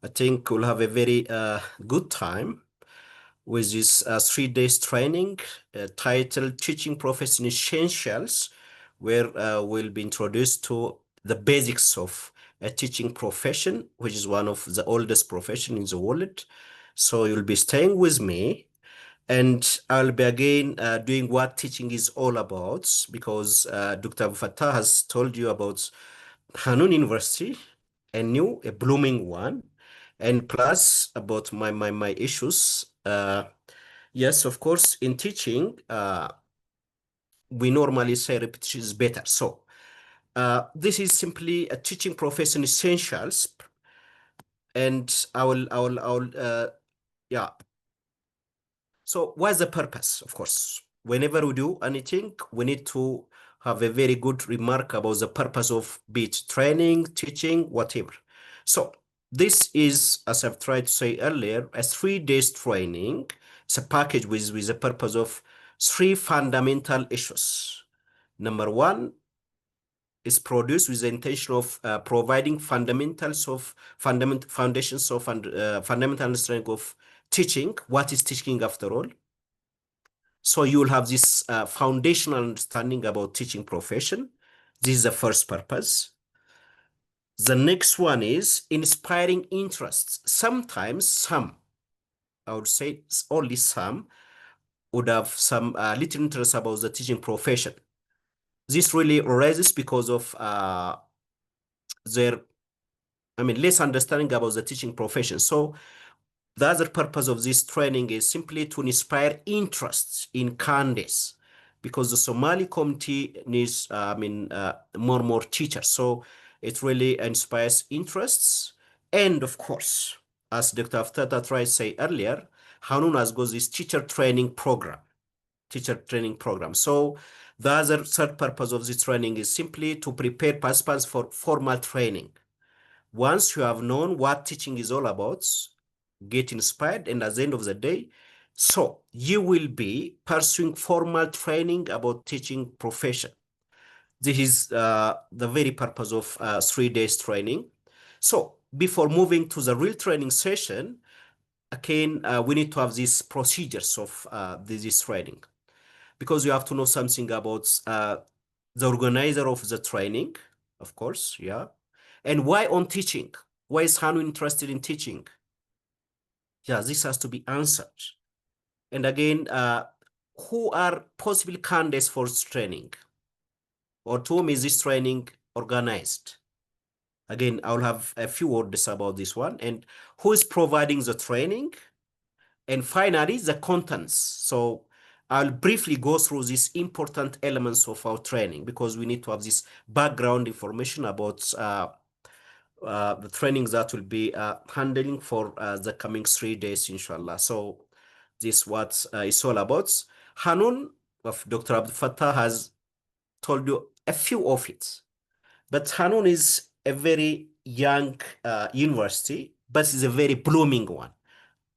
I think we'll have a very good time with this 3 days training titled Teaching Profession Essentials, where we'll be introduced to the basics of a teaching profession, which is one of the oldest profession in the world. So you'll be staying with me, and I'll be again doing what teaching is all about, because Dr. Abu Fattah has told you about Hanun University, a blooming one, and plus about my issues. Yes, of course, in teaching, we normally say repetition is better. So this is simply a teaching profession essentials, and yeah. So what's the purpose? Of course, whenever we do anything, we need to have a very good remark about the purpose of be it training, teaching, whatever. So this is, as I've tried to say earlier, a 3 days training. It's a package with the purpose of three fundamental issues. Number one is produced with the intention of providing foundations of fundamental understanding of teaching. What is teaching after all? So you will have this foundational understanding about teaching profession. This is the first purpose. The next one is inspiring interests. Sometimes I would say only some, would have some little interest about the teaching profession. This really arises because of their, less understanding about the teaching profession. So the other purpose of this training is simply to inspire interest in Candice, because the Somali community needs, more and more teachers. So it really inspires interests. And of course, as Dr. Aftata tried to say earlier, Hanun has got this teacher training program. So the other third purpose of this training is simply to prepare participants for formal training. Once you have known what teaching is all about, get inspired, and at the end of the day, so you will be pursuing formal training about teaching profession. This is the very purpose of 3 days training. So before moving to the real training session, again, we need to have these procedures of this training, because you have to know something about the organizer of the training, of course, yeah. And why on teaching? Why is Hanu interested in teaching? Yeah, this has to be answered. And again, who are possible candidates for this training? Or to whom is this training organized? Again, I'll have a few words about this one. And who is providing the training? And finally, the contents. So I'll briefly go through these important elements of our training, because we need to have this background information about the trainings that will be handling for the coming 3 days, inshallah. So this is what it's all about. Hanun of Dr. Abdul Fattah has told you a few of it, but Hanun is a very young university, but it's a very blooming one,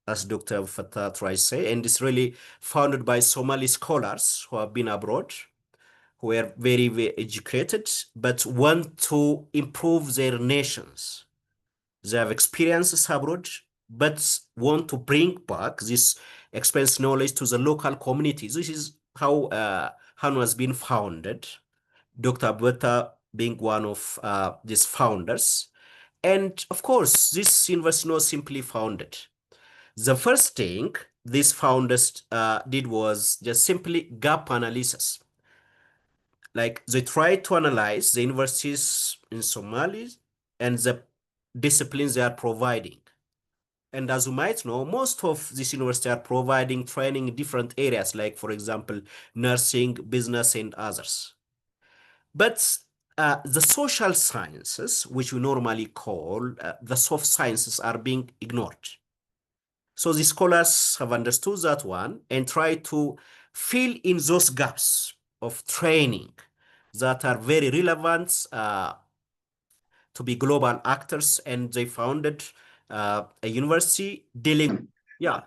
as Dr. Abdul Fattah tries to say, and it's really founded by Somali scholars who have been abroad, who are very, very educated, but want to improve their nations. They have experiences abroad, but want to bring back this experience knowledge to the local communities. This is how HANU has been founded, Dr. Butta being one of these founders. And of course, this university was simply founded. The first thing these founders did was just simply gap analysis. Like they tried to analyze the universities in Somalia and the disciplines they are providing. And as you might know, most of these universities are providing training in different areas, like, for example, nursing, business, and others. But the social sciences, which we normally call the soft sciences, are being ignored. So the scholars have understood that one and try to fill in those gaps of training that are very relevant to be global actors, and they founded a university dealing. Yeah.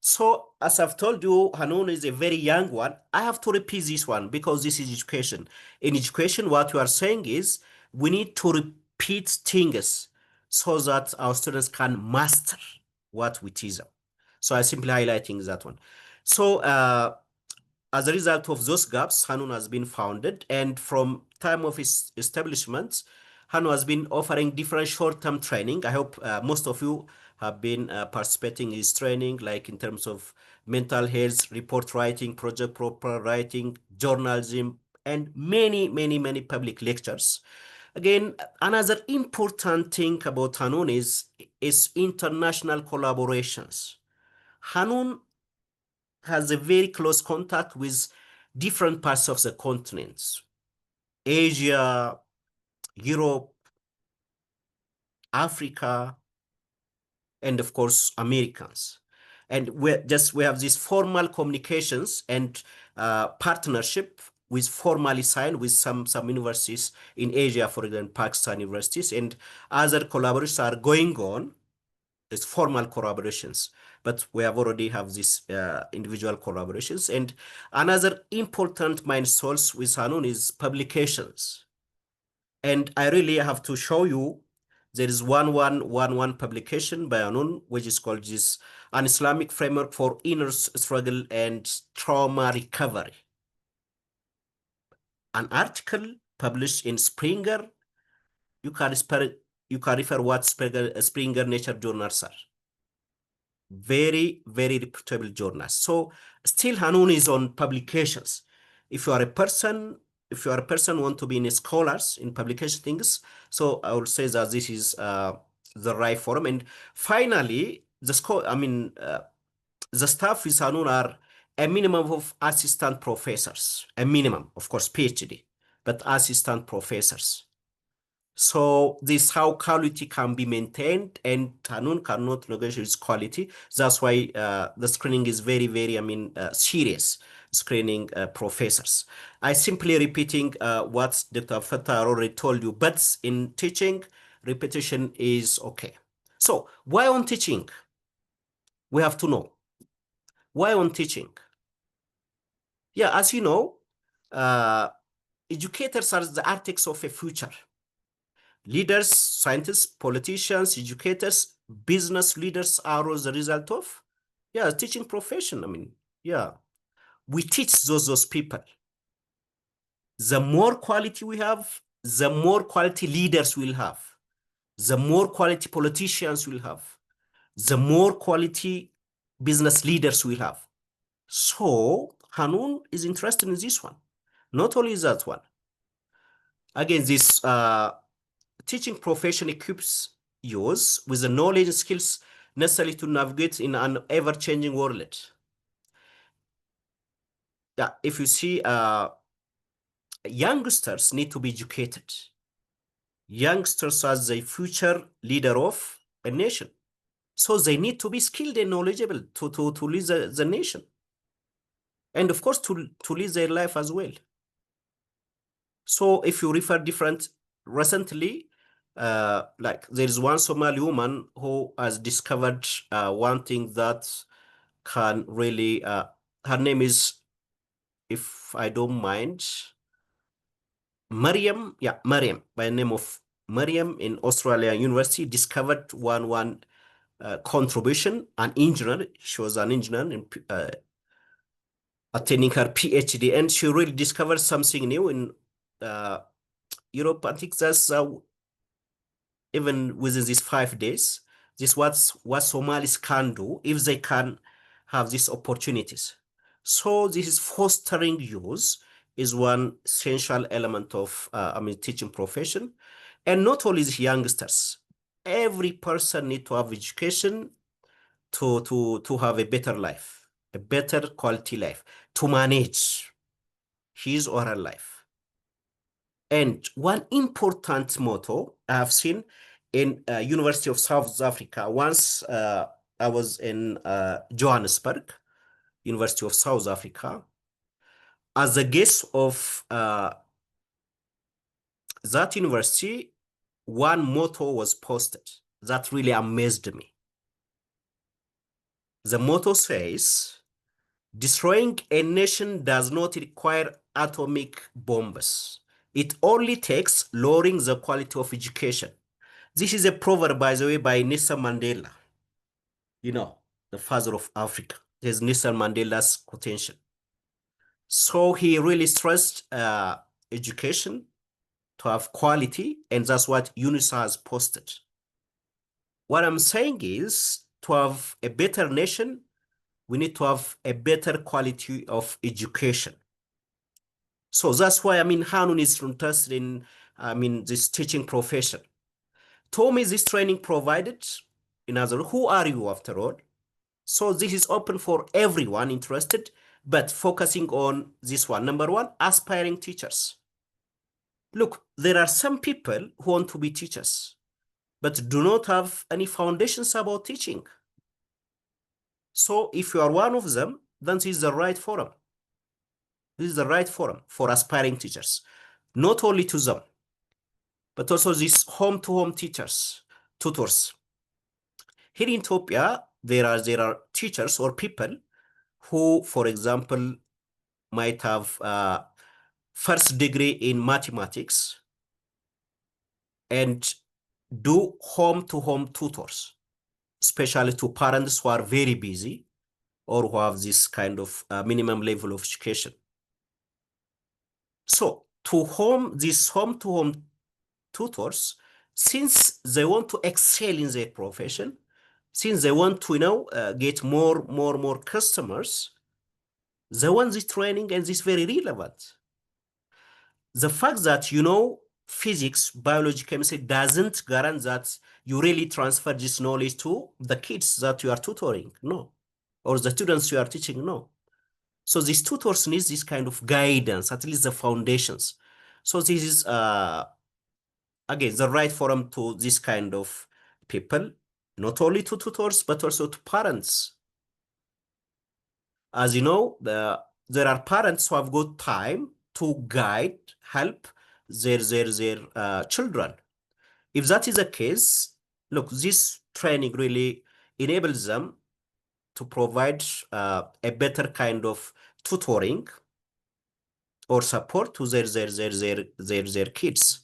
So as I've told you, Hanun is a very young one. I have to repeat this one because this is education. In education, what you are saying is we need to repeat things so that our students can master what we teach them. So I simply highlighting that one. So as a result of those gaps, Hanun has been founded, and from time of its establishment, Hanun has been offering different short-term training. I hope most of you have been participating in this training, like in terms of mental health, report writing, project proper writing, journalism, and many public lectures. Again, another important thing about Hanun is international collaborations. Hanun has a very close contact with different parts of the continents, Asia, Europe, Africa, and of course, Americans. And we have these formal communications and partnership with formally signed with some universities in Asia, for example, Pakistan universities, and other collaborations are going on. It's formal collaborations, but we have already have these individual collaborations. And another important milestone with Hanun is publications. And I really have to show you, there is one publication by Hanun, which is called this An Islamic Framework for Inner Struggle and Trauma Recovery. An article published in Springer. You can refer what Springer Nature journals are. Very reputable journals. So still Hanun is on publications. If you are a person want to be in scholars in publication things, so I would say that this is the right forum. And finally, the staff with Hanun are a minimum of assistant professors, a minimum, of course, PhD, but assistant professors. So this is how quality can be maintained, and Hanun cannot negotiate its quality. That's why the screening is very serious screening professors. I simply repeating what Dr. Fatah already told you, but in teaching, repetition is okay. So why on teaching? We have to know. Why on teaching? Yeah, as you know, educators are the architects of a future. Leaders, scientists, politicians, educators, business leaders are all the result of, teaching profession. We teach those people. The more quality we have, the more quality leaders we'll have, the more quality politicians we'll have, the more quality business leaders we'll have. So Hanun is interested in this one. Not only that one. Again, this teaching profession equips you with the knowledge and skills necessary to navigate in an ever-changing world. Yeah, if you see, youngsters need to be educated. Youngsters are the future leader of a nation. So they need to be skilled and knowledgeable to lead the nation. And of course, to lead their life as well. So if you refer different, recently, like there is one Somali woman who has discovered one thing that can really, her name is, if I don't mind, Mariam, Mariam, by the name of Mariam in Australia University, discovered one contribution, an engineer. She was an engineer in, attaining her PhD, and she really discovered something new in Europe. I think that's even within these 5 days, this what Somalis can do if they can have these opportunities. So this is fostering youth is one essential element of teaching profession, and not only the youngsters. Every person need to have education to have a better life, a better quality life, to manage his or her life. And one important motto I have seen in University of South Africa. Once I was in Johannesburg, University of South Africa, as a guest of that university, one motto was posted that really amazed me. The motto says, destroying a nation does not require atomic bombs. It only takes lowering the quality of education. This is a proverb, by the way, by Nelson Mandela, you know, the father of Africa. There's Nelson Mandela's quotation. So he really stressed education to have quality, and that's what UNISA has posted. What I'm saying is, to have a better nation, we need to have a better quality of education. So that's why, Hanun is interested in, this teaching profession. Tom, is this training provided? In other words, who are you after all? So this is open for everyone interested, but focusing on this one. Number one, aspiring teachers. Look, there are some people who want to be teachers, but do not have any foundations about teaching. So if you are one of them, then this is the right forum. This is the right forum for aspiring teachers, not only to them, but also these home-to-home teachers, tutors. Here in Ethiopia, there are teachers or people who, for example, might have first degree in mathematics and do home-to-home tutors, especially to parents who are very busy or who have this kind of minimum level of education. So these home-to-home tutors, since they want to excel in their profession, since they want to, get more customers, they want this training, and this is very relevant. The fact that, physics, biology, chemistry doesn't guarantee that you really transfer this knowledge to the kids that you are tutoring, no. Or the students you are teaching, no. So these tutors need this kind of guidance, at least the foundations. So this is, again, the right forum to this kind of people, not only to tutors, but also to parents. As you know, there are parents who have got time to guide, help their children. If that is the case, look, this training really enables them to provide a better kind of tutoring or support to their kids.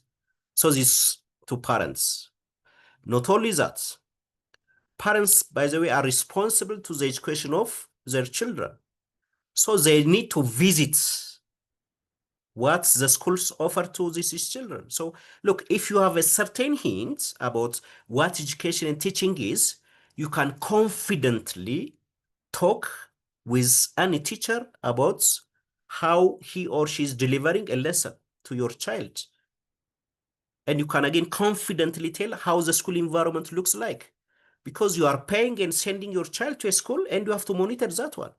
So this to parents. Not only that, parents, by the way, are responsible to the education of their children. So they need to visit what the schools offer to these children. So look, if you have a certain hint about what education and teaching is, you can confidently talk with any teacher about how he or she is delivering a lesson to your child. And you can again confidently tell how the school environment looks like, because you are paying and sending your child to a school, and you have to monitor that one.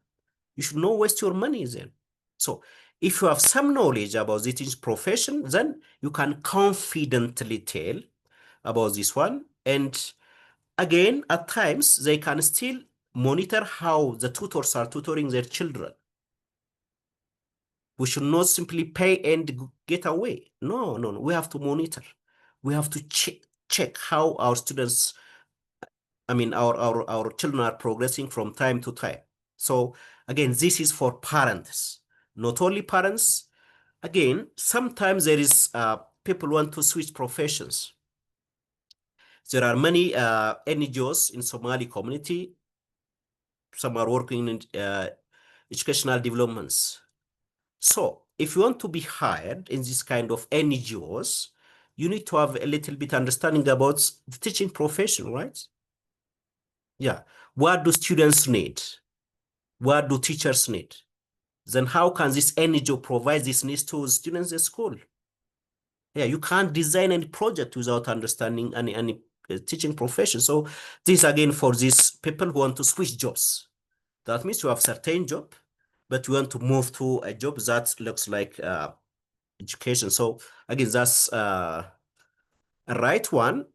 You should not waste your money then. So if you have some knowledge about the teaching profession, then you can confidently tell about this one. And again, at times, they can still monitor how the tutors are tutoring their children. We should not simply pay and get away. No. We have to monitor. We have to check how our students, our children are progressing from time to time. So again, this is for parents, not only parents. Again, sometimes there is people want to switch professions. There are many NGOs in Somali community. Some are working in educational developments. So if you want to be hired in this kind of NGOs, you need to have a little bit understanding about the teaching profession, right? Yeah. What do students need? What do teachers need? Then how can this NGO provide these needs to students at school? Yeah, you can't design any project without understanding any teaching profession. So this again for these people who want to switch jobs. That means you have certain job, but you want to move to a job that looks like education. So again, that's a right one.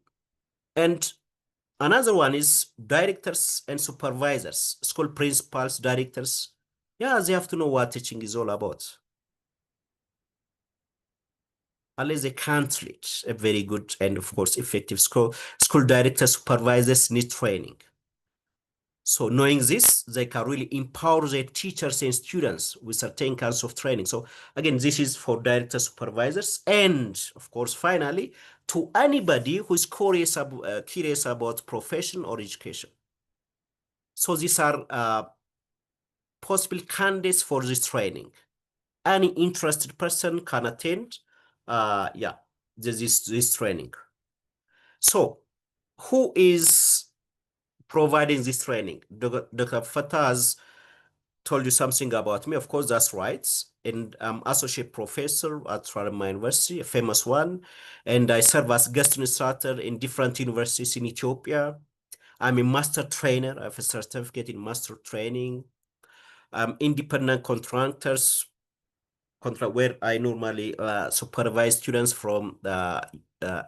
And another one is directors and supervisors, school principals, directors. Yeah, they have to know what teaching is all about. Unless they can't reach a very good and, of course, effective school directors, supervisors need training. So knowing this, they can really empower their teachers and students with certain kinds of training. So again, this is for director supervisors, and of course, finally, to anybody who is curious about profession or education. So these are possible candidates for this training. Any interested person can attend, yeah, this training. So who is providing this training? Dr. Fatah has told you something about me. Of course, that's right. And I'm associate professor at Rarama University, a famous one. And I serve as guest instructor in different universities in Ethiopia. I'm a master trainer. I have a certificate in master training. I'm independent contractors, where I normally supervise students from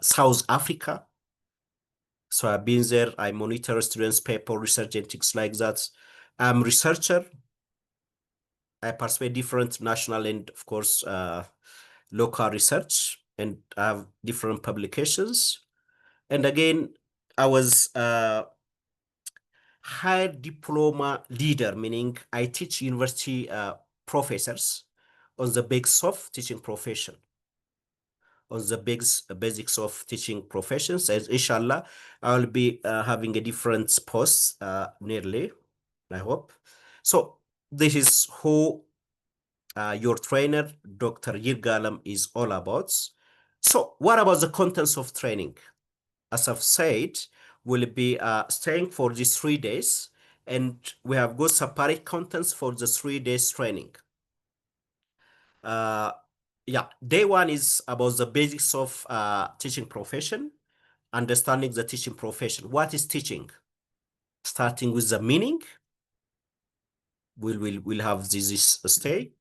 South Africa. So I've been there. I monitor students' paper research and things like that. I'm a researcher. I participate different national and of course local research, and I have different publications. And again, I was higher diploma leader, meaning I teach university professors on the basics of teaching profession, on the basics of teaching professions. And inshallah, I'll be having a different post nearly, I hope. So this is who your trainer, Dr. Yirgalam, is all about. So what about the contents of training? As I've said, we'll be staying for these 3 days, and we have got separate contents for the 3 days training. Yeah, day one is about the basics of teaching profession, understanding the teaching profession. What is teaching? Starting with the meaning, we'll have this stay.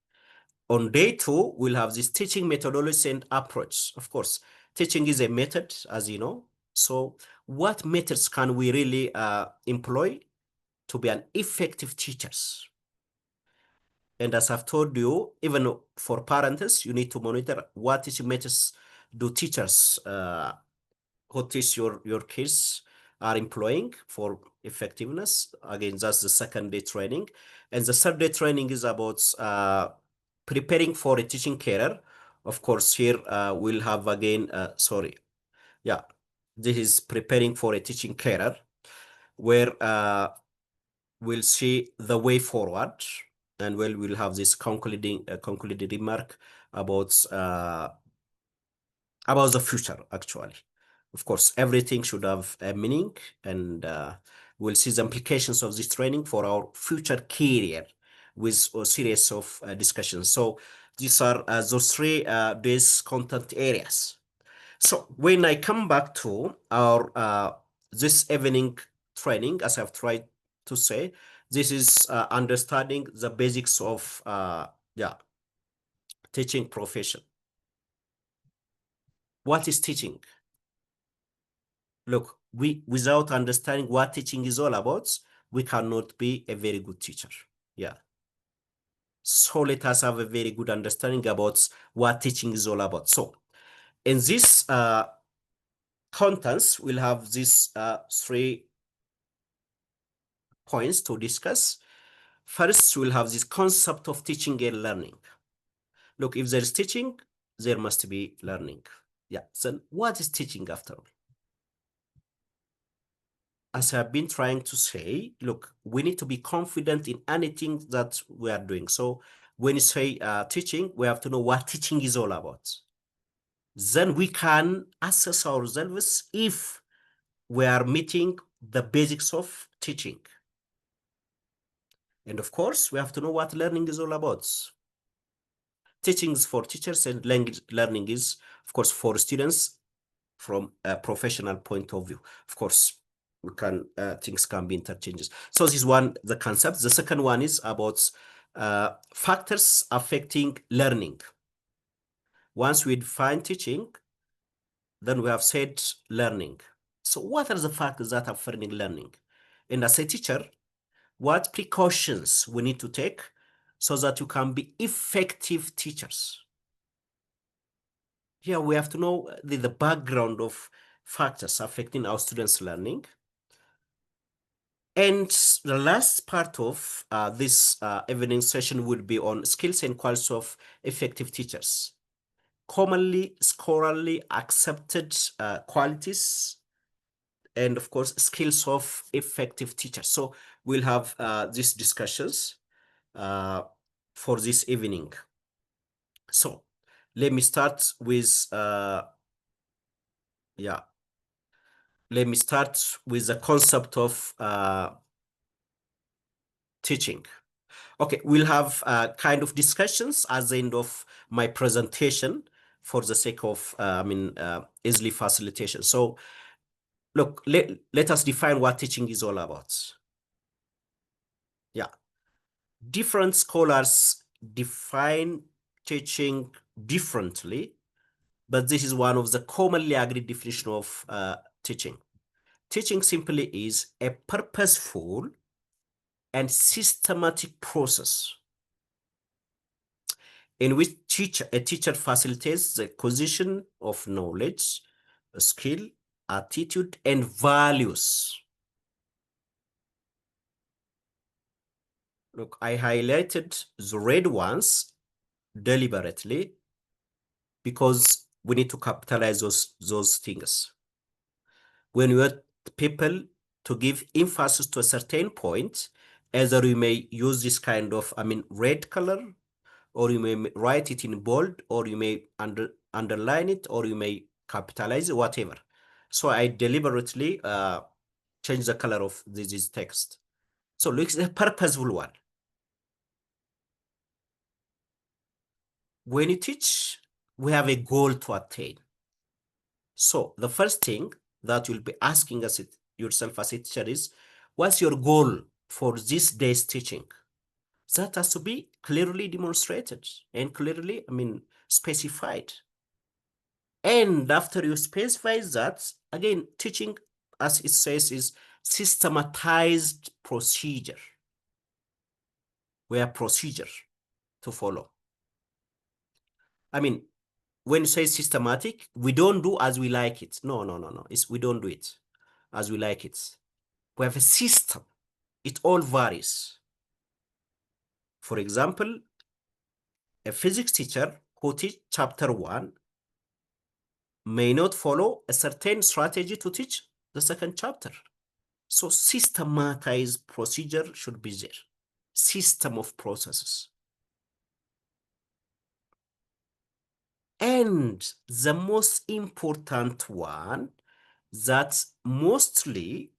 On day two, we'll have this teaching methodology and approach. Of course, teaching is a method, as you know. So what methods can we really employ to be an effective teachers? And as I've told you, even for parents, you need to monitor what teaching methods do teachers who teach your kids are employing for effectiveness. Again, that's the second day training. And the third day training is about preparing for a teaching career. Of course, here we'll have again, sorry, yeah, this is preparing for a teaching career, where we'll see the way forward, and we'll have this concluding remark about the future, actually. Of course, everything should have a meaning, and we'll see the implications of this training for our future career with a series of discussions. So these are those 3 days content areas. So when I come back to our this evening training, as I've tried to say, this is understanding the basics of yeah, teaching profession. What is teaching? Look, without understanding what teaching is all about, we cannot be a very good teacher. Yeah. So let us have a very good understanding about what teaching is all about. So in this contents, we'll have these 3 points to discuss. First, we'll have this concept of teaching and learning. Look, if there is teaching, there must be learning. Yeah. So what is teaching after all? As I've been trying to say, look, we need to be confident in anything that we are doing. So when you say teaching, we have to know what teaching is all about. Then we can assess ourselves if we are meeting the basics of teaching. And of course, we have to know what learning is all about. Teaching is for teachers, and language learning is, of course, for students from a professional point of view. Of course, we can things can be interchanges. So this is one, the concept. The second one is about factors affecting learning. Once we define teaching, then we have said learning. So what are the factors that are affecting learning? And as a teacher, what precautions we need to take so that you can be effective teachers? Here we have to know the background of factors affecting our students' learning. And the last part of this evening session will be on skills and qualities of effective teachers. Commonly scholarly accepted qualities and of course skills of effective teachers. So we'll have these discussions for this evening. So let me start with let me start with the concept of teaching. Okay, we'll have kind of discussions at the end of my presentation for the sake of easily facilitation. So look, let us define what teaching is all about. Yeah, different scholars define teaching differently, but this is one of the commonly agreed definition of teaching. Teaching simply is a purposeful and systematic process in which a teacher facilitates the acquisition of knowledge, skill, attitude, and values. Look, I highlighted the red ones deliberately because we need to capitalize those things. When you want people to give emphasis to a certain point, either you may use this kind of, red color, or you may write it in bold, or you may underline it, or you may capitalize it, whatever. So I deliberately change the color of this text. So look, it's a purposeful one. When you teach, we have a goal to attain. So the first thing that you'll be asking us yourself as a teacher is, what's your goal for this day's teaching? That has to be clearly demonstrated and clearly, specified. And after you specify that, again, teaching, as it says, is systematized procedure. We have procedure to follow. When you say systematic, we don't do as we like it. No. We don't do it as we like it. We have a system. It all varies. For example, a physics teacher who teach chapter 1 may not follow a certain strategy to teach the second chapter. So systematized procedure should be there. System of processes. And the most important one that mostly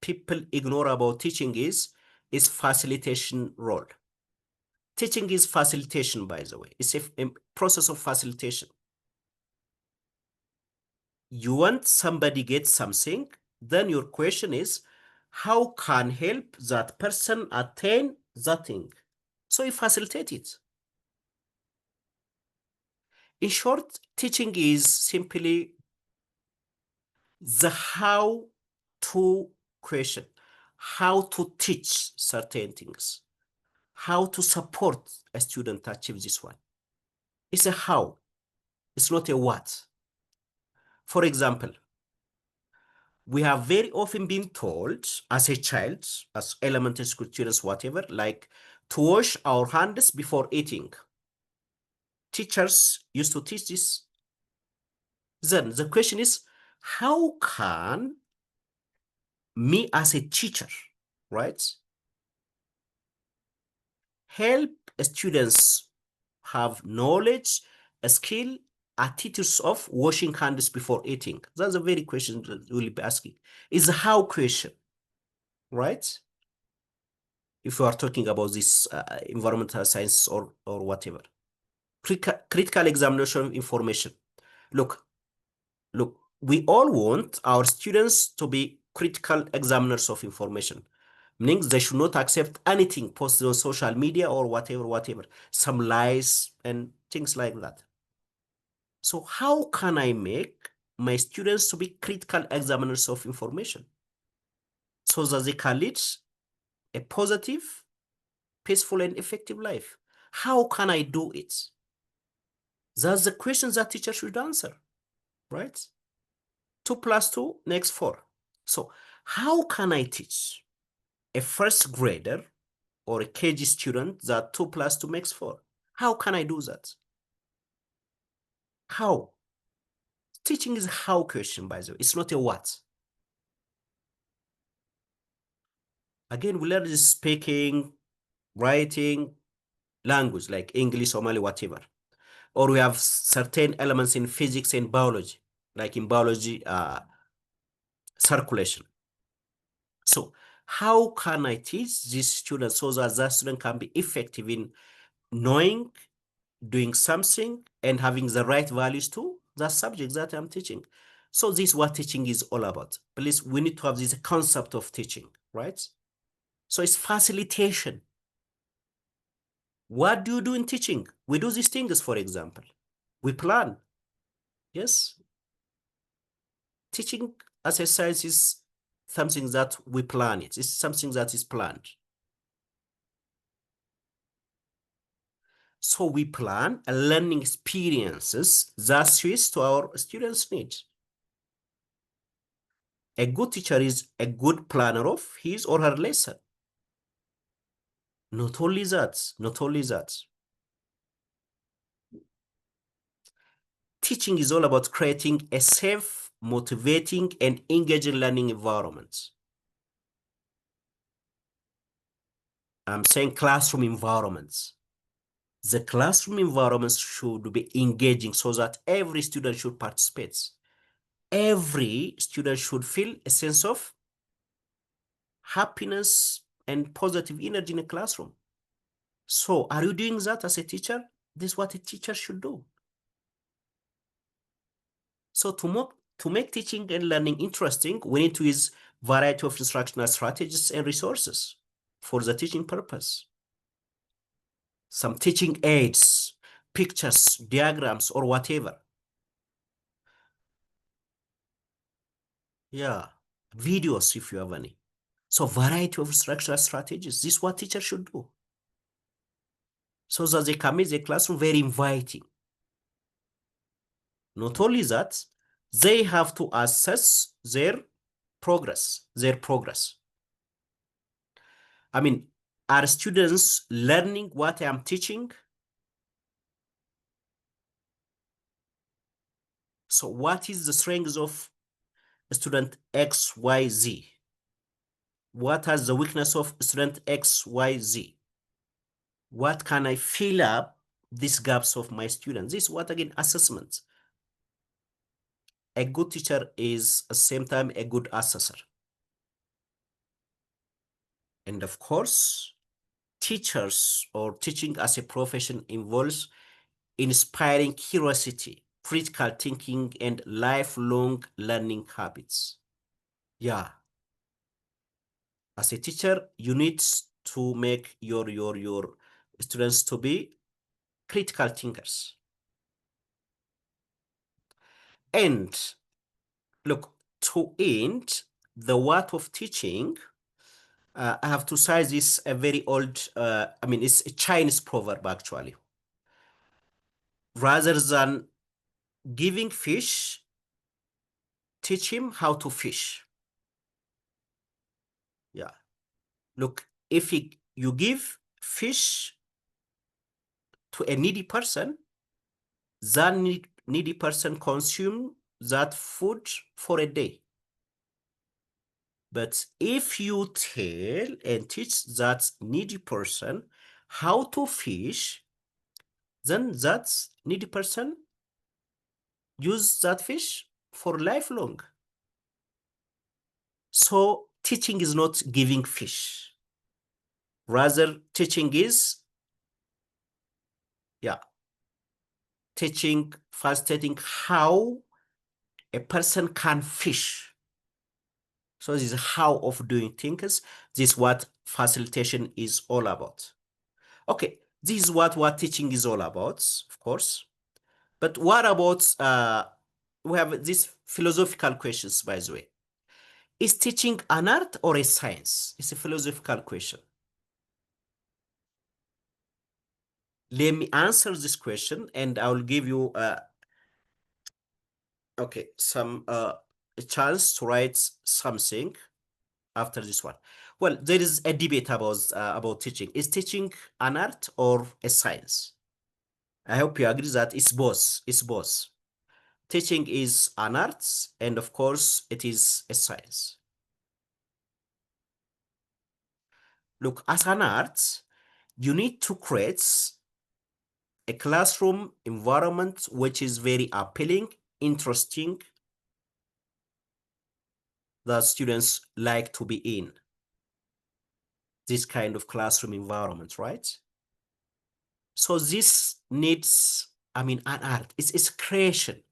people ignore about teaching is facilitation role. Teaching is facilitation, by the way. It's a process of facilitation. You want somebody get something, then your question is, how can help that person attain that thing? So you facilitate it. In short, teaching is simply the how to question, how to teach certain things, how to support a student to achieve this one. It's a how, it's not a what. For example, we have very often been told as a child, as elementary school students, whatever, like to wash our hands before eating. Teachers used to teach this. Then the question is, how can me as a teacher, right, help students have knowledge, a skill, attitudes of washing hands before eating? That's a very question that we'll be asking. It's a how question, right? If you are talking about this environmental science or whatever. Critical examination of information. Look, we all want our students to be critical examiners of information, meaning they should not accept anything posted on social media or whatever, some lies and things like that. So how can I make my students to be critical examiners of information so that they can lead a positive, peaceful, and effective life? How can I do it? That's the question that teachers should answer, right? 2 + 2 makes 4. So how can I teach? a first grader or a KG student that 2 plus 2 makes 4. How can I do that? How? Teaching is a how question, by the way. It's not a what. Again, we learn this speaking, writing, language like English, Somali, whatever. Or we have certain elements in physics and biology, like in biology, circulation. So how can I teach these students so that that student can be effective in knowing, doing something, and having the right values to the subject that I'm teaching? So this is what teaching is all about. Please, we need to have this concept of teaching, right? So it's facilitation. What do you do in teaching? We do these things, for example. We plan. Yes. Teaching as a science is something that we plan it. It's something that is planned. So we plan a learning experiences that suits to our students' needs. A good teacher is a good planner of his or her lesson. Not only that. Teaching is all about creating a safe, motivating, and engaging learning environment. I'm saying classroom environments. The classroom environments should be engaging so that every student should participate. Every student should feel a sense of happiness and positive energy in a classroom. So are you doing that as a teacher? This is what a teacher should do. So to make teaching and learning interesting, we need to use variety of instructional strategies and resources for the teaching purpose. Some teaching aids, pictures, diagrams, or whatever. Yeah, videos if you have any. So variety of instructional strategies. This is what teachers should do. So that they can make the classroom very inviting. Not only that, they have to assess their progress. I mean, are students learning what I am teaching? So what is the strength of student XYZ? What is the weakness of student XYZ? What can I fill up these gaps of my students? This is what, again, assessment. A good teacher is at the same time a good assessor. And of course, teachers or teaching as a profession involves inspiring curiosity, critical thinking, and lifelong learning habits. Yeah. As a teacher, you need to make your students to be critical thinkers. And look, to end the what of teaching, I have to cite this a very old, it's a Chinese proverb actually. Rather than giving fish, teach him how to fish. Yeah. Look, if you give fish to a needy person, that needy person consume that food for a day. But if you tell and teach that needy person how to fish, then that needy person use that fish for lifelong. So teaching is not giving fish. Rather, teaching is, teaching, facilitating how a person can fish. So this is how of doing things. This is what facilitation is all about. Okay, this is what teaching is all about, of course. But what about, we have these philosophical questions, by the way. Is teaching an art or a science? It's a philosophical question. Let me answer this question and I will give you some a chance to write something after this one. Well, there is a debate about teaching. Is teaching an art or a science? I hope you agree that it's both. It's both. Teaching is an art, and of course, it is a science. Look, as an art, you need to create a classroom environment which is very appealing, interesting, that students like to be in. This kind of classroom environment, right? So this needs, an art. It's creation.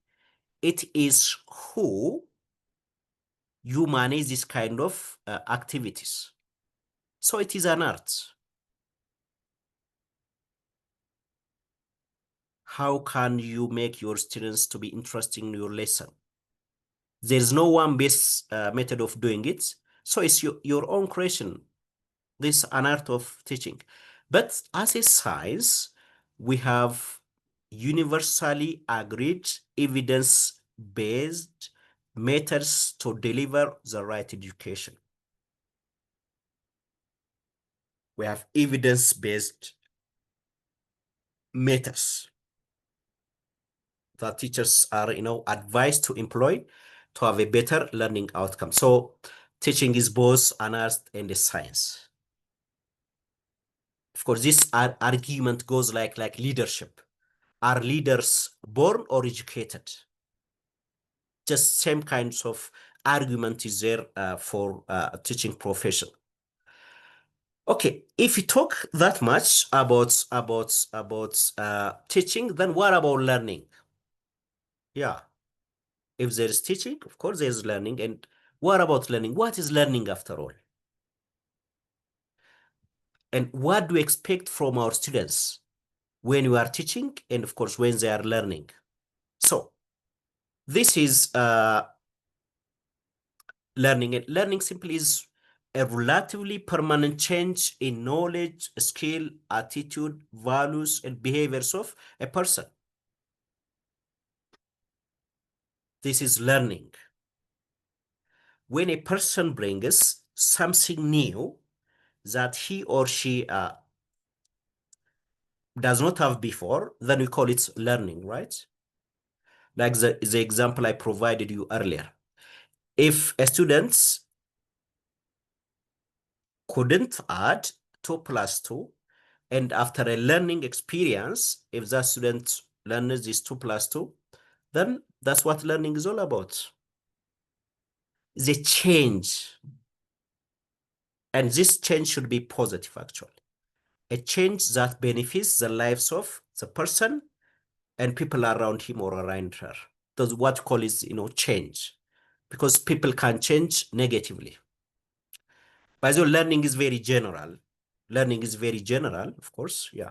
It is who you manage this kind of activities. So it is an art. How can you make your students to be interested in your lesson? There's no one best method of doing it. So it's your own creation. This is an art of teaching. But as a science, we have universally agreed evidence-based methods to deliver the right education. We have evidence-based methods that teachers are, advised to employ to have a better learning outcome. So teaching is both an art and a science. Of course, this argument goes like leadership. Are leaders born or educated? Just same kinds of argument is there for a teaching profession. Okay, if you talk that much about teaching, then what about learning? Yeah, if there is teaching, of course there's learning. And what about learning? What is learning after all? And what do we expect from our students when we are teaching, and of course when they are learning? So this is learning. And learning simply is a relatively permanent change in knowledge, skill, attitude, values, and behaviors of a person. This is learning. When a person brings something new that he or she does not have before, then we call it learning, right? Like the example I provided you earlier. If a student couldn't add 2 plus 2, and after a learning experience, if that student learns this 2 plus 2, then that's what learning is all about. The change. And this change should be positive, actually. A change that benefits the lives of the person and people around him or around her. That's what call is, change. Because people can change negatively. By the way, learning is very general. Learning is very general, of course, yeah.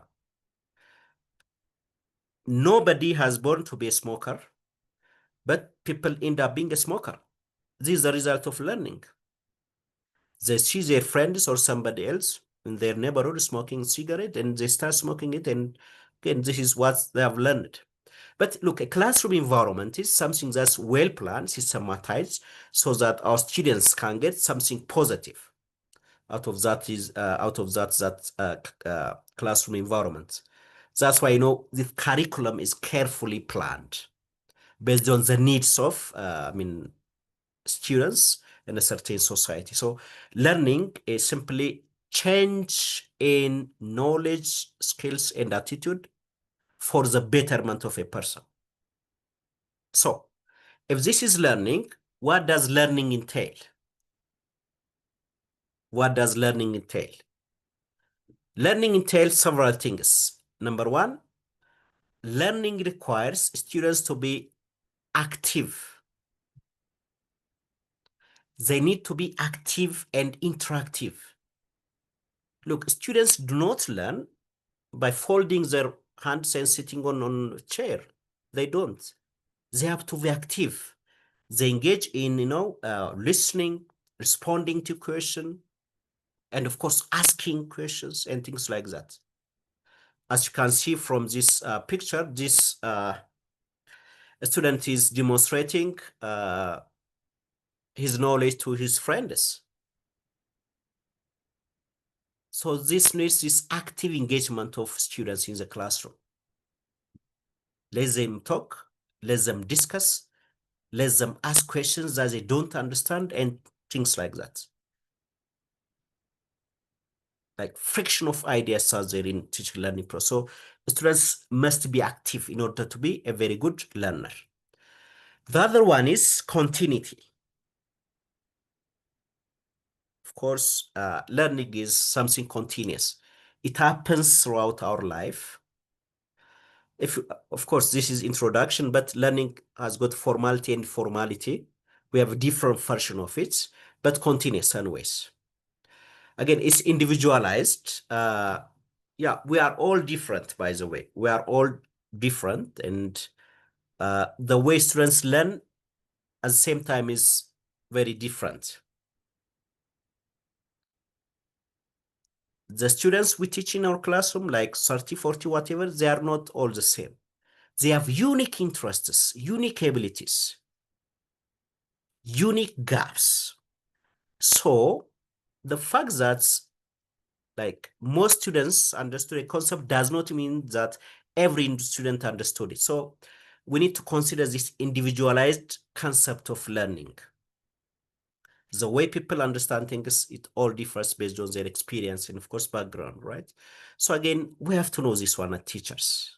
Nobody has born to be a smoker, but people end up being a smoker. This is the result of learning. They see their friends or somebody else in their neighborhood smoking cigarette, and they start smoking it, and again, this is what they have learned. But look, a classroom environment is something that's well planned, systematized, so that our students can get something positive out of that classroom environment. That's why the curriculum is carefully planned based on the needs of students in a certain society. So learning is simply change in knowledge, skills, and attitude for the betterment of a person. So if this is learning, what does learning entail? What does learning entail? Learning entails several things. Number one, learning requires students to be active. They need to be active and interactive. Look, students do not learn by folding their hands and sitting on a chair. They don't. They have to be active. They engage in, listening, responding to questions, and of course, asking questions and things like that. As you can see from this picture, this student is demonstrating his knowledge to his friends. So this needs this active engagement of students in the classroom. Let them talk, let them discuss, let them ask questions that they don't understand and things like that. Like friction of ideas are there in teaching learning process. So students must be active in order to be a very good learner. The other one is continuity. Of course, learning is something continuous. It happens throughout our life. Of course, this is introduction, but learning has got formality and formality. We have a different version of it, but continuous anyways. Again, it's individualized. Yeah, we are all different, by the way. We are all different, and the way students learn at the same time is very different. The students we teach in our classroom, like 30, 40, whatever, they are not all the same. They have unique interests, unique abilities, unique gaps. So the fact that like most students understood a concept does not mean that every student understood it. So we need to consider this individualized concept of learning. The way people understand things, it all differs based on their experience and of course background, right? So again, we have to know this one as teachers.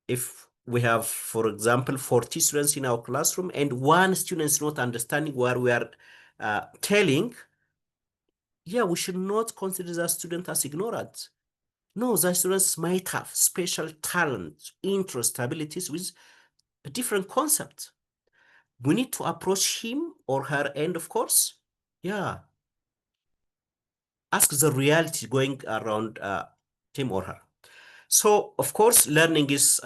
If we have, for example, 40 students in our classroom and one student is not understanding what we are telling, yeah, we should not consider that student as ignorant. No, the students might have special talent, interest, abilities with a different concept. We need to approach him or her, and of course, yeah, ask the reality going around him or her. So, of course, learning is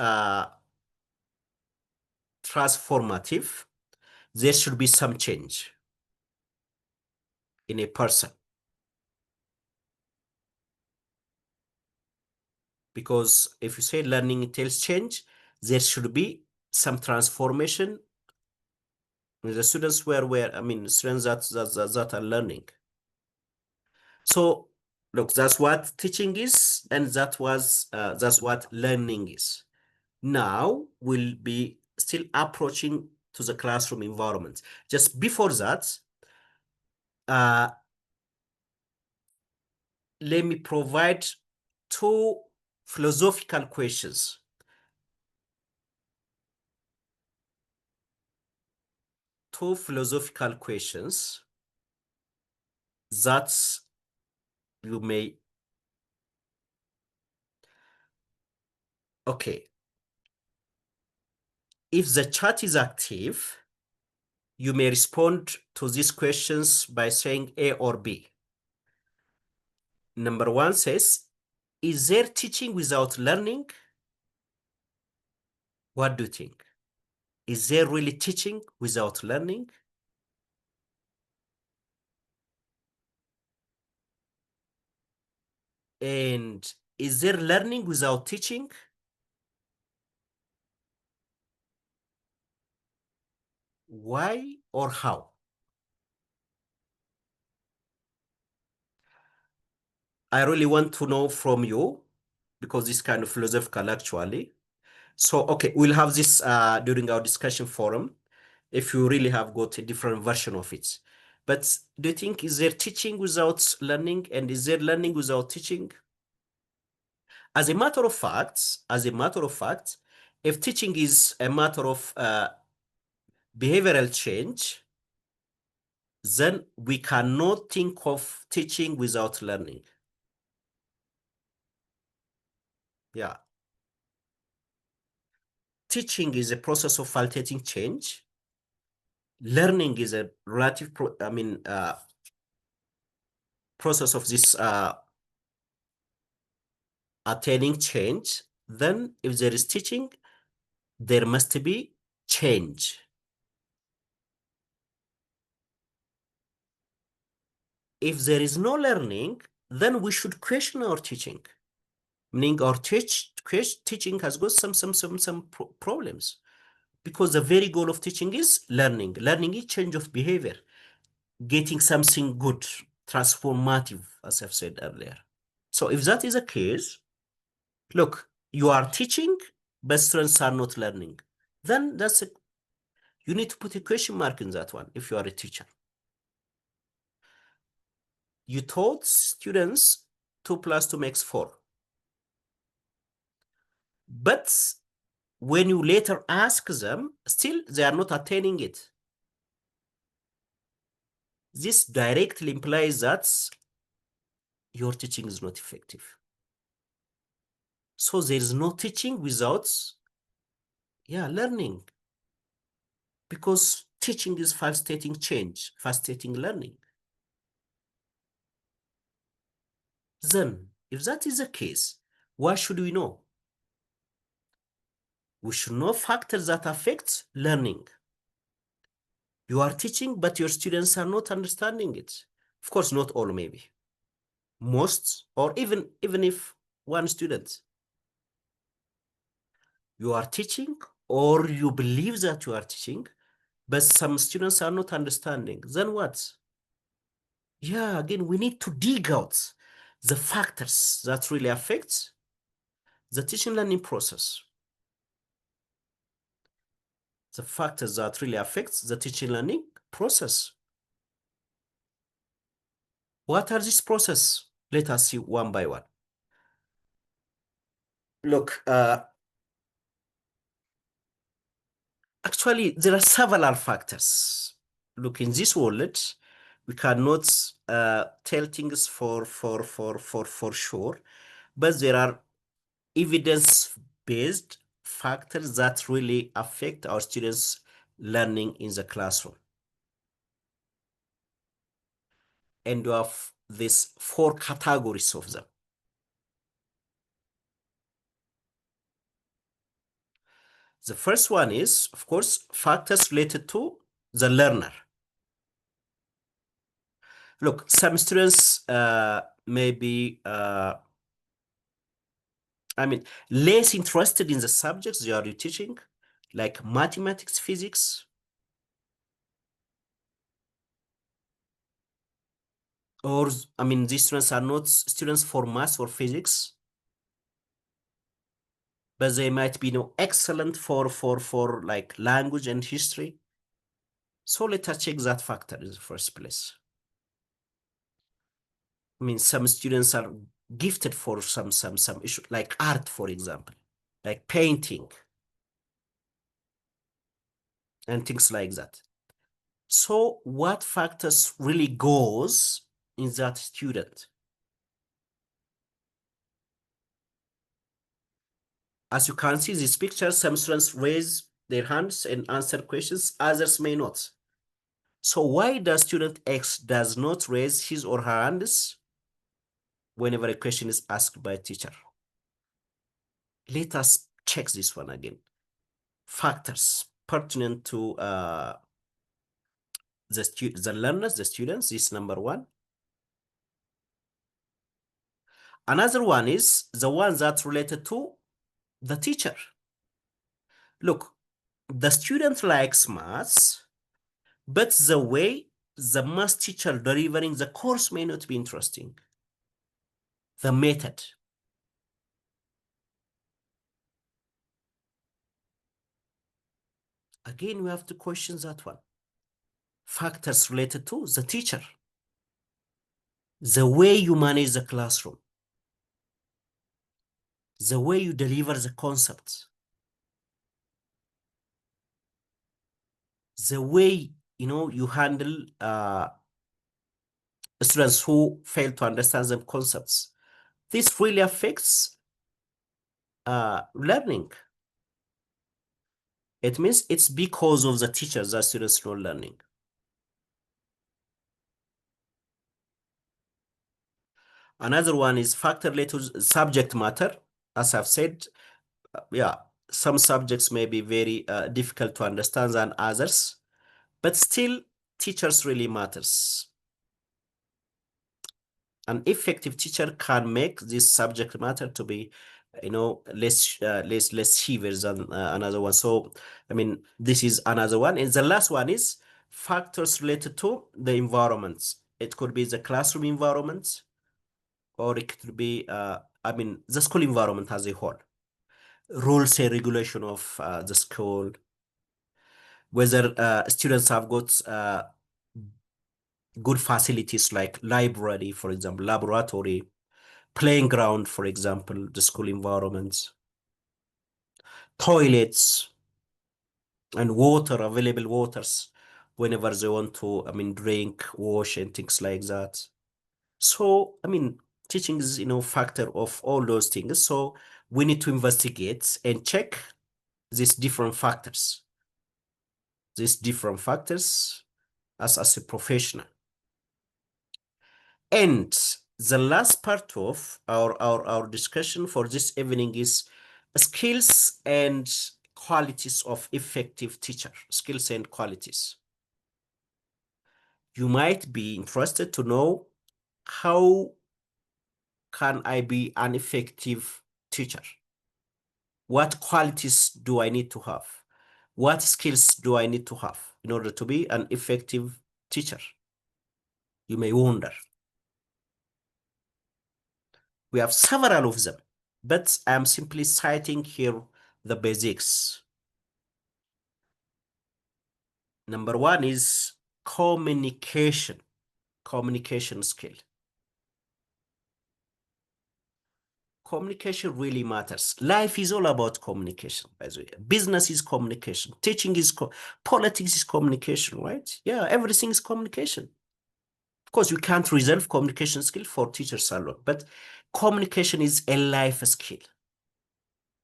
transformative. There should be some change in a person. Because if you say learning entails change, there should be some transformation in the students students that are learning. So look, that's what teaching is, and that's what learning is. Now we'll be still approaching to the classroom environment. Just before that, uh, let me provide two philosophical questions. Two philosophical questions that you may. Okay. If the chat is active, you may respond to these questions by saying A or B. Number one says, is there teaching without learning? What do you think? Is there really teaching without learning? And is there learning without teaching? Why or how? I really want to know from you because this kind of philosophical actually. So, okay, we'll have this during our discussion forum if you really have got a different version of it. But do you think is there teaching without learning and is there learning without teaching? As a matter of fact, if teaching is a matter of behavioral change, then we cannot think of teaching without learning. Yeah. Teaching is a process of alternating change. Learning is a relative, process of this attaining change. Then if there is teaching, there must be change. If there is no learning, then we should question our teaching. Meaning our teaching has got some problems. Because the very goal of teaching is learning. Learning is change of behavior, getting something good transformative, as I've said earlier. So if that is the case, look, you are teaching, but students are not learning. Then you need to put a question mark in that one if you are a teacher. You taught students 2 plus 2 makes 4. But when you later ask them, still they are not attaining it. This directly implies that your teaching is not effective. So there is no teaching without learning. Because teaching is facilitating change, facilitating learning. Then, if that is the case, what should we know? We should know factors that affect learning. You are teaching, but your students are not understanding it. Of course, not all, maybe. Most, or even if one student. You are teaching, or you believe that you are teaching, but some students are not understanding. Then what? Yeah, again, we need to dig out the factors that really affect the teaching learning process. The factors that really affect the teaching learning process. What are these processes? Let us see one by one. Look, actually, there are several factors. Look, in this world, we cannot tell things for sure, but there are evidence-based factors that really affect our students' learning in the classroom. And you have these 4 categories of them. The first one is, of course, factors related to the learner. Look, some students may be, less interested in the subjects they are teaching, like mathematics, physics. Or, these students are not students for math or physics, but they might be excellent for like language and history. So let us check that factor in the first place. Some students are gifted for some issue, like art, for example, like painting and things like that. So what factors really goes in that student? As you can see this picture, some students raise their hands and answer questions, others may not. So why does student X does not raise his or her hands whenever a question is asked by a teacher? Let us check this one again. Factors pertinent to the learners, the students, is number 1. Another one is the one that's related to the teacher. Look, the student likes maths, but the way the math teacher delivering the course may not be interesting. The method. Again, we have to question that one. Factors related to the teacher. The way you manage the classroom. The way you deliver the concepts. The way, you handle students who fail to understand the concepts. This really affects learning. It means it's because of the teachers that students are not learning. Another one is factor related to subject matter. As I've said, some subjects may be very difficult to understand than others, but still teachers really matters. An effective teacher can make this subject matter to be, less severe than another one. So, this is another one. And the last one is factors related to the environment. It could be the classroom environment, or it could be, the school environment as a whole. Rules and regulation of the school, whether students have got good facilities like library, for example, laboratory, playing ground, for example, the school environments, toilets, and water, available waters whenever they want to, drink, wash, and things like that. So, teaching is, factor of all those things. So we need to investigate and check these different factors, as a professional. And the last part of our discussion for this evening is skills and qualities of effective teacher, skills and qualities. You might be interested to know, how can I be an effective teacher? What qualities do I need to have? What skills do I need to have in order to be an effective teacher? You may wonder. We have several of them, but I'm simply citing here the basics. Number one is communication skill. Communication really matters. Life is all about communication, by the way. Business is communication. Teaching is politics is communication, right? Yeah, everything is communication. Of course, you can't reserve communication skill for teachers alone, but communication is a life skill.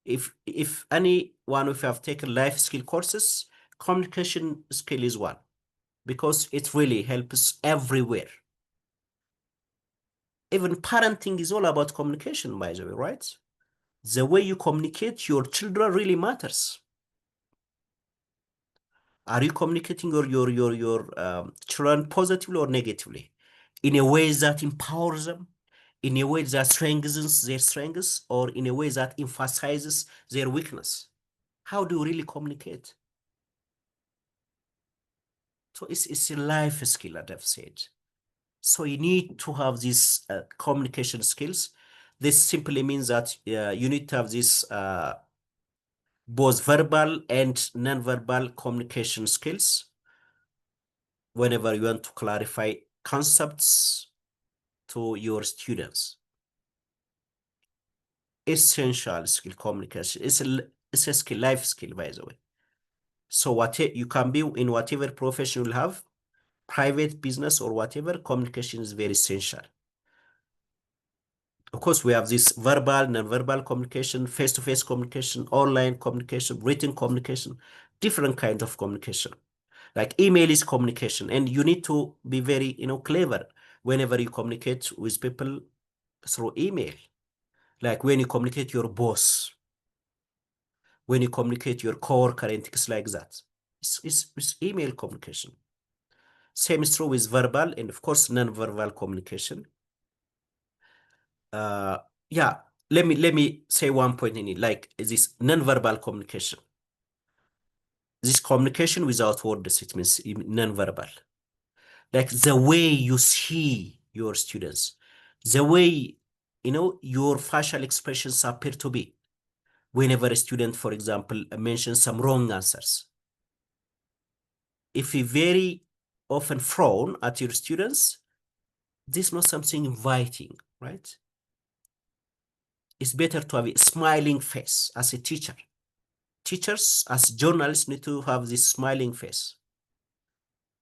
If any one of you have taken life skill courses, communication skill is one, because it really helps everywhere. Even parenting is all about communication, by the way, right? The way you communicate your children really matters. Are you communicating your children positively or negatively? In a way that empowers them, in a way that strengthens their strengths, or in a way that emphasizes their weakness? How do you really communicate? So it's a life skill, that I've said. So you need to have these communication skills. This simply means that you need to have this both verbal and non-verbal communication skills whenever you want to clarify concepts to your students. Essential skill, communication. It's a skill, life skill, by the way. So what you can be in whatever profession you have, private, business, or whatever, communication is very essential. Of course, we have this verbal, non-verbal communication, face-to-face communication, online communication, written communication, different kinds of communication. Like email is communication, and you need to be very, clever whenever you communicate with people through email. Like when you communicate your boss, when you communicate your coworker and things like that. It's email communication. Same is true with verbal and, of course, non-verbal communication. Yeah, let me say one point in it, like this non-verbal communication. This communication without words, it means non-verbal. Like the way you see your students, the way, your facial expressions appear to be whenever a student, for example, mentions some wrong answers. If you very often frown at your students, this is not something inviting, right? It's better to have a smiling face as a teacher. Teachers, as journalists, need to have this smiling face.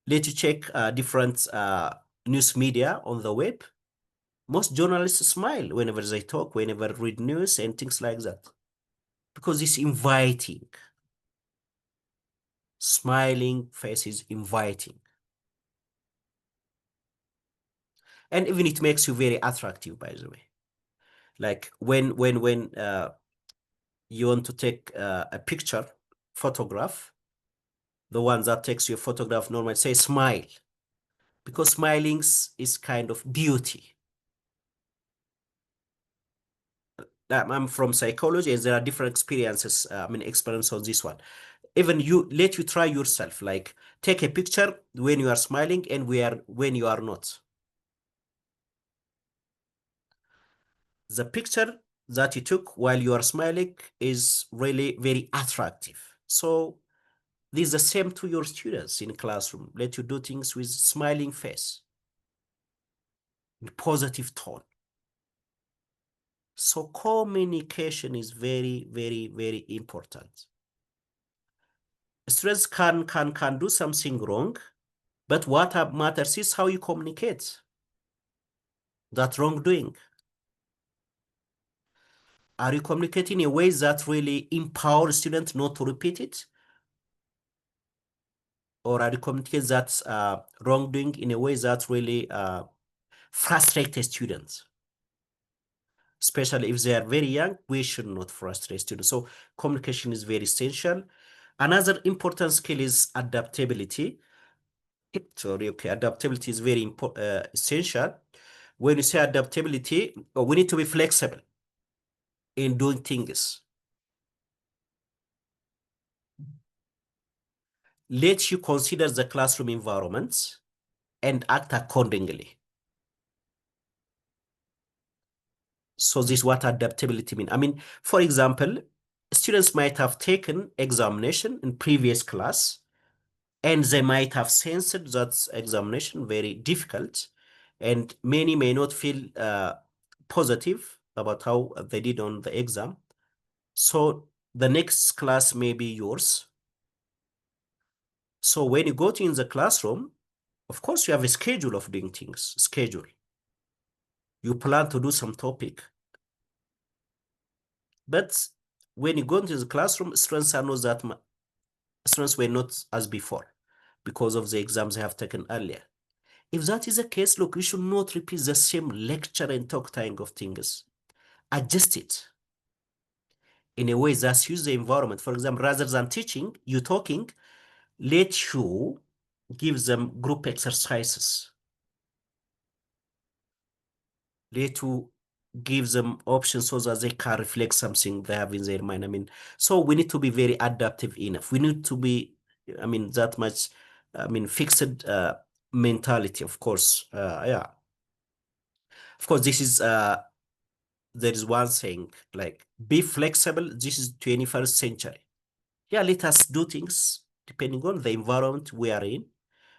Let you check different news media on the web. Most journalists smile whenever they talk, whenever read news and things like that, because it's inviting. Smiling face is inviting. And even it makes you very attractive, by the way. Like when you want to take a picture, photograph, the one that takes your photograph normally say smile, because smiling is kind of beauty. I'm from psychology, and there are different experiences, experience on this one. Even let you try yourself, like take a picture when you are smiling and when you are not. the picture that you took while you are smiling is really very attractive. So this is the same to your students in classroom. Let you do things with smiling face, positive tone. So communication is very, very, very important. Students can do something wrong, but what matters is how you communicate that wrongdoing. Are you communicating in ways that really empower students not to repeat it? Or are you communicating that wrongdoing in a way that really frustrates students? Especially if they are very young, we should not frustrate students. So communication is very essential. Another important skill is adaptability. Sorry, okay, adaptability is very essential. When you say adaptability, we need to be flexible in doing things. Let you consider the classroom environment and act accordingly. So this is what adaptability means. I mean, for example, students might have taken examination in previous class, and they might have sensed that examination very difficult, and many may not feel positive about how they did on the exam. So the next class may be yours. So when you go to in the classroom, of course, you have a schedule of doing things, schedule. You plan to do some topic. But when you go into the classroom, students are not that students were not as before because of the exams they have taken earlier. If that is the case, look, you should not repeat the same lecture and talk type of things. Adjust it in a way that suits the environment. For example, rather than teaching, you talking, let you give them group exercises. Let you give them options so that they can reflect something they have in their mind. I mean, so we need to be very adaptive enough. We need to be, I mean, that much, I mean, fixed mentality, of course. Yeah. Of course, this is there is one saying like be flexible. This is 21st century. Yeah, let us do things depending on the environment we are in.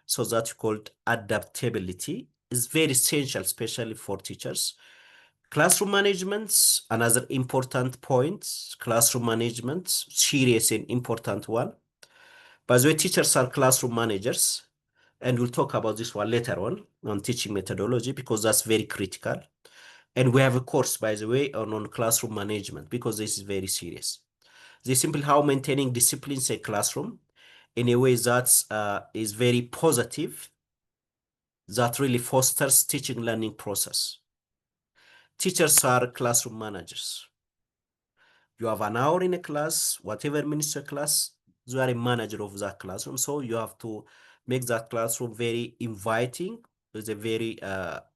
So that's called adaptability is very essential, especially for teachers. Classroom management, another important point. Classroom management, serious and important one. By the way, teachers are classroom managers, and we'll talk about this one later on teaching methodology because that's very critical. And we have a course, by the way, on classroom management because this is very serious. This is simply how maintaining discipline in a classroom in a way that is very positive, that really fosters teaching learning process. Teachers are classroom managers. You have an hour in a class, whatever minutes a class, you are a manager of that classroom. So you have to make that classroom very inviting with a very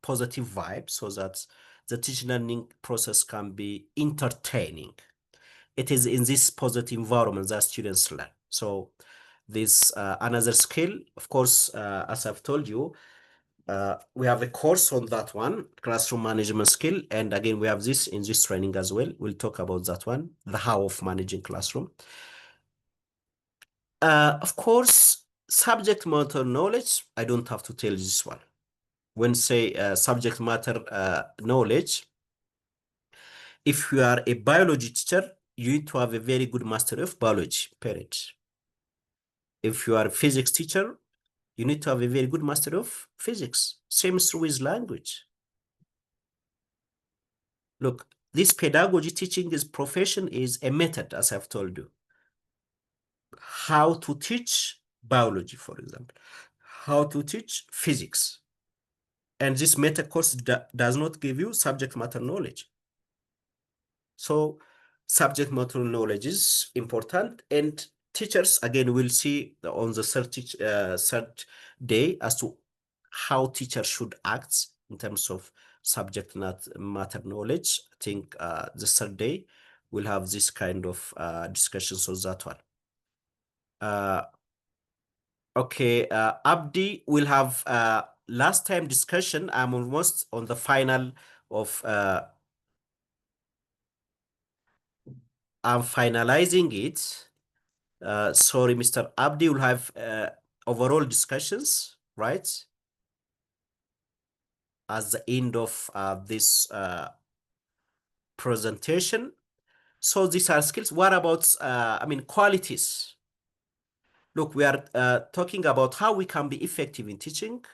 positive vibe so that the teaching learning process can be entertaining. It is in this positive environment that students learn. So this another skill, of course, as I've told you, we have a course on that one, classroom management skill. And again, we have this in this training as well. We'll talk about that one, the how of managing classroom. Of course, subject matter knowledge, I don't have to tell you this one. When say subject matter knowledge, if you are a biology teacher, you need to have a very good mastery of biology, period. If you are a physics teacher, you need to have a very good mastery of physics. Same is true with language. Look, this pedagogy teaching is profession is a method, as I've told you. How to teach biology, for example, how to teach physics. And this method course does not give you subject matter knowledge. So subject matter knowledge is important, and teachers again will see on the third day as to how teachers should act in terms of subject matter knowledge. I think the third day we'll have this kind of discussions on that one. Okay, Abdi will have last time discussion. I'm almost on the final of I'm finalizing it. Sorry, Mr. Abdi will have overall discussions, right? At the end of this presentation. So these are skills. What about, qualities? Look, we are talking about how we can be effective in teaching,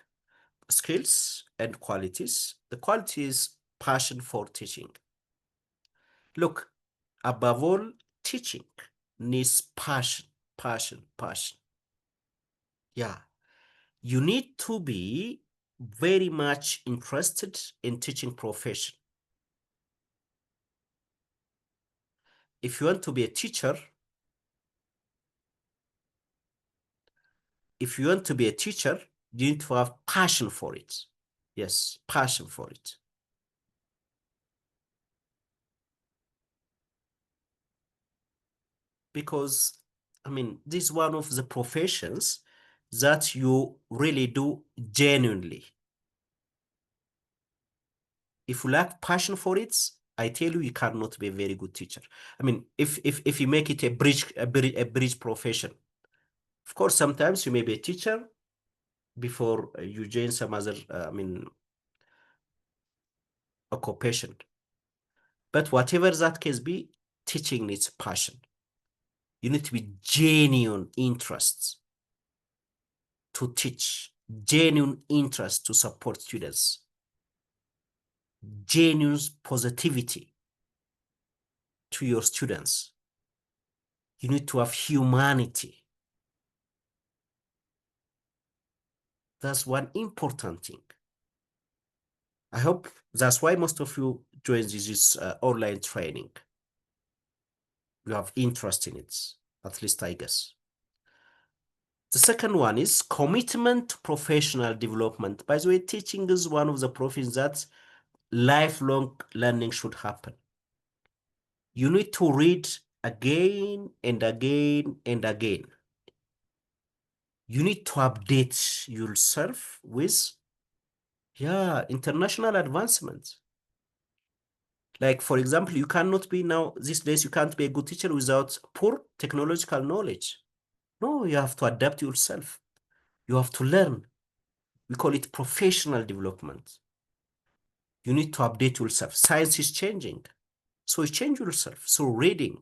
skills and qualities. The quality is passion for teaching. Look, above all, teaching needs passion, passion, passion. Yeah, you need to be very much interested in teaching profession. If you want to be a teacher, you need to have passion for it. Yes, passion for it. Because, this is one of the professions that you really do genuinely. If you lack passion for it, I tell you, you cannot be a very good teacher. If you make it a bridge profession, of course, sometimes you may be a teacher before you join some other, occupation. But whatever that case be, teaching needs passion. You need to be genuine interest to teach, genuine interest to support students, genuine positivity to your students. You need to have humanity. That's one important thing. I hope that's why most of you join this online training. You have interest in it, at least I guess. The second one is commitment to professional development. By the way, teaching is one of the professions that lifelong learning should happen. You need to read again and again and again. You need to update yourself with, international advancements. Like, for example, you cannot be now, these days, you can't be a good teacher without poor technological knowledge. No, you have to adapt yourself. You have to learn. We call it professional development. You need to update yourself. Science is changing. So you change yourself. So reading,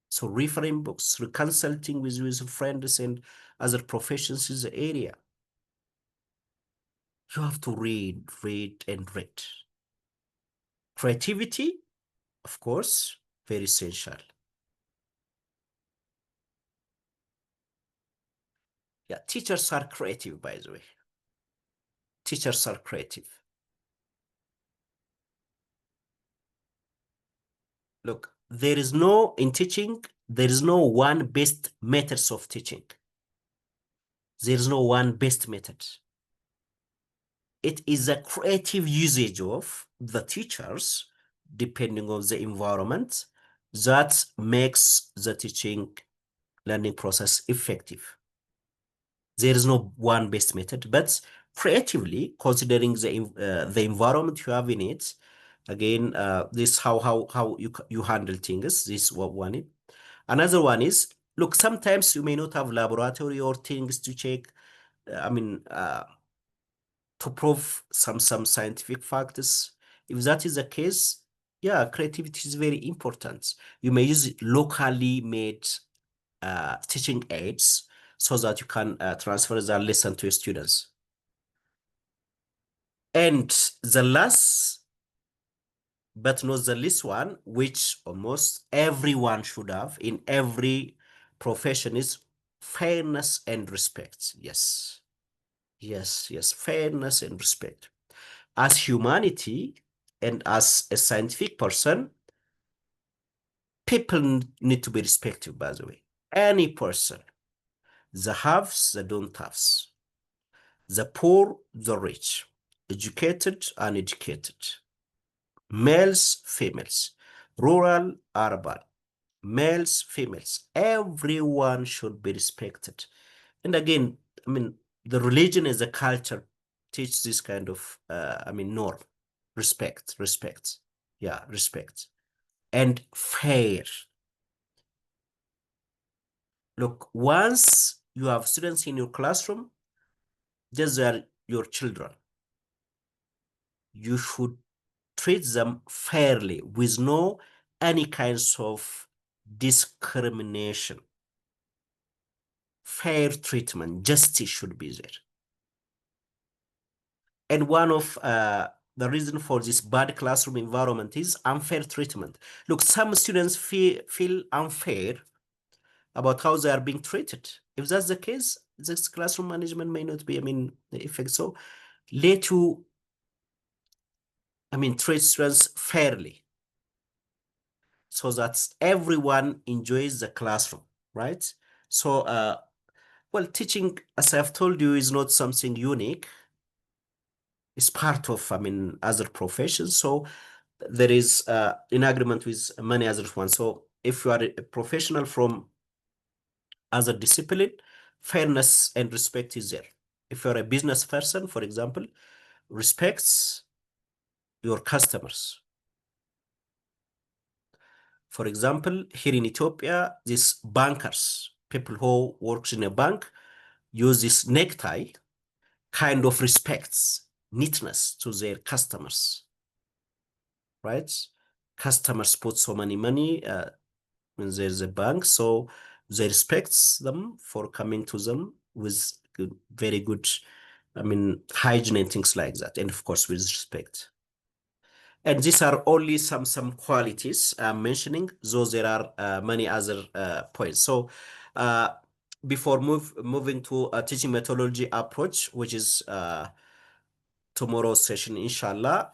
so referring books, consulting with friends and other professions in the area. You have to read, and read. Creativity, of course, very essential. Yeah, teachers are creative, by the way. Teachers are creative. Look, in teaching, there is no one best methods of teaching. There is no one best method. It is a creative usage of the teachers, depending on the environment, that makes the teaching learning process effective. There is no one best method, but creatively, considering the environment you have in it, again, this how you handle things. This is one. Another one is, look, sometimes you may not have laboratory or things to check. To prove some scientific facts. If that is the case, yeah, creativity is very important. You may use locally made teaching aids so that you can transfer the lesson to your students. And the last but not the least one, which almost everyone should have in every profession, is fairness and respect. Yes, yes, yes, fairness and respect. As humanity and as a scientific person, people need to be respected, by the way. Any person, the haves, the don't haves, the poor, the rich, educated, uneducated, males, females, rural, urban, males, females, everyone should be respected. And again, the religion as a culture teach this kind of, norm, respect, yeah, respect, and fair. Look, once you have students in your classroom, these are your children. You should treat them fairly with no any kinds of discrimination. Fair treatment, justice should be there. And one of the reason for this bad classroom environment is unfair treatment. Look, some students feel unfair about how they are being treated. If that's the case, this classroom management may not be, the effect. So let you, treat students fairly so that everyone enjoys the classroom, right? So, well, teaching, as I've told you, is not something unique. It's part of, other professions. So there is in agreement with many other ones. So if you are a professional from other discipline, fairness and respect is there. If you're a business person, for example, respects your customers. For example, here in Ethiopia, these bankers, people who works in a bank, use this necktie, kind of respects neatness to their customers, right? Customers put so many money when there's a bank, so they respects them for coming to them with very good, hygiene and things like that, and of course with respect. And these are only some qualities I'm mentioning, though there are many other points. So uh, before moving to a teaching methodology approach, which is tomorrow's session, inshallah,